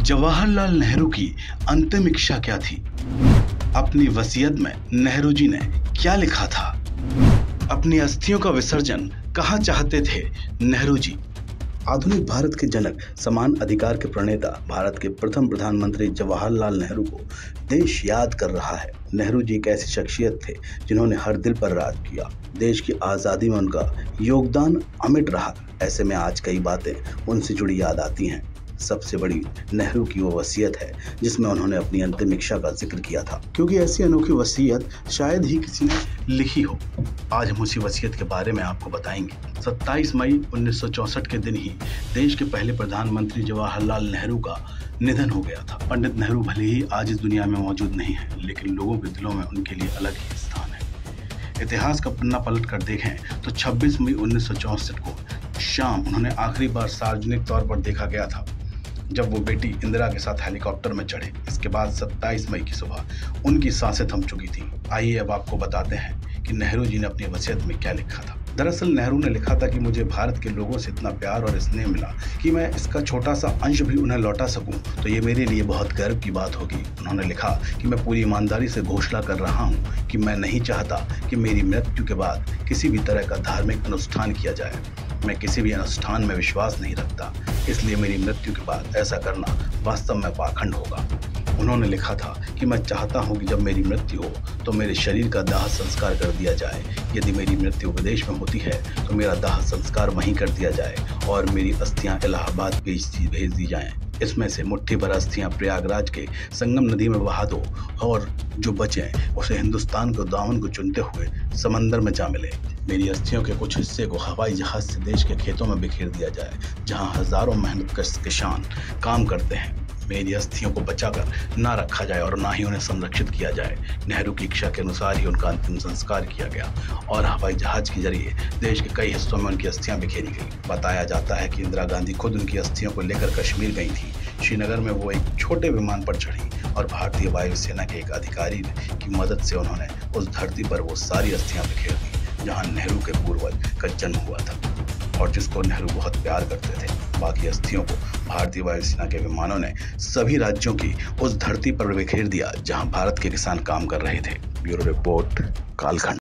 जवाहरलाल नेहरू की अंतिम इच्छा क्या थी? अपनी वसीयत में नेहरू जी ने क्या लिखा था? अपनी अस्थियों का विसर्जन कहाँ चाहते थे नेहरू जी? आधुनिक भारत के जनक, समान अधिकार के प्रणेता, भारत के प्रथम प्रधानमंत्री जवाहरलाल नेहरू को देश याद कर रहा है। नेहरू जी एक ऐसी शख्सियत थे जिन्होंने हर दिल पर राज किया। देश की आज़ादी में उनका योगदान अमिट रहा। ऐसे में आज कई बातें उनसे जुड़ी याद आती हैं। सबसे बड़ी नेहरू की वो वसीयत है जिसमें उन्होंने अपनी अंतिम इच्छा का जिक्र किया था, क्योंकि ऐसी अनोखी वसीयत शायद ही किसी ने लिखी हो। आज हम उसी वसीयत के बारे में आपको बताएंगे। 27 मई 1964 के दिन ही देश के पहले प्रधानमंत्री जवाहरलाल नेहरू का निधन हो गया था। पंडित नेहरू भले ही आज इस दुनिया में मौजूद नहीं है, लेकिन लोगों के दिलों में उनके लिए अलग ही स्थान है। इतिहास का पन्ना पलट कर देखें तो 26 मई 1964 को शाम उन्होंने आखिरी बार सार्वजनिक तौर पर देखा गया था, जब वो बेटी इंदिरा के साथ हेलीकॉप्टर में चढ़े। इसके बाद 27 मई की सुबह उनकी सांसें थम चुकी थीं। आइए अब आपको बताते हैं कि नेहरू जी ने अपनी वसीयत में क्या लिखा था। दरअसल नेहरू ने लिखा था कि मुझे भारत के लोगों से इतना प्यार और स्नेह मिला कि मैं इसका छोटा सा अंश भी उन्हें लौटा सकूं तो ये मेरे लिए बहुत गर्व की बात होगी। उन्होंने लिखा कि मैं पूरी ईमानदारी से घोषणा कर रहा हूं कि मैं नहीं चाहता कि मेरी मृत्यु के बाद किसी भी तरह का धार्मिक अनुष्ठान किया जाए। मैं किसी भी अनुष्ठान में विश्वास नहीं रखता, इसलिए मेरी मृत्यु के बाद ऐसा करना वास्तव में पाखंड होगा। उन्होंने लिखा था कि मैं चाहता हूं कि जब मेरी मृत्यु हो तो मेरे शरीर का दाह संस्कार कर दिया जाए। यदि मेरी मृत्यु विदेश में होती है तो मेरा दाह संस्कार वहीं कर दिया जाए और मेरी अस्थियां इलाहाबाद भेज दी जाएं। इसमें से मुट्ठी भर अस्थियां प्रयागराज के संगम नदी में बहा दो और जो बचे उसे हिंदुस्तान को दामन को चुनते हुए समंदर में जा मिले। मेरी अस्थियों के कुछ हिस्से को हवाई जहाज से देश के खेतों में बिखेर दिया जाए, जहां हजारों मेहनतकश किसान काम करते हैं। मेरी अस्थियों को बचाकर ना रखा जाए और ना ही उन्हें संरक्षित किया जाए। नेहरू की इच्छा के अनुसार ही उनका अंतिम संस्कार किया गया और हवाई जहाज के जरिए देश के कई हिस्सों में उनकी अस्थियां बिखेरी गई। बताया जाता है कि इंदिरा गांधी खुद उनकी अस्थियों को लेकर कश्मीर गई थी। श्रीनगर में वो एक छोटे विमान पर चढ़ी और भारतीय वायुसेना के एक अधिकारी की मदद से उन्होंने उस धरती पर वो सारी अस्थियां बिखेर दी जहां नेहरू के पूर्वज का जन्म हुआ था और जिसको नेहरू बहुत प्यार करते थे। बाकी अस्थियों को भारतीय वायुसेना के विमानों ने सभी राज्यों की उस धरती पर बिखेर दिया जहां भारत के किसान काम कर रहे थे। ब्यूरो रिपोर्ट, कालखंड।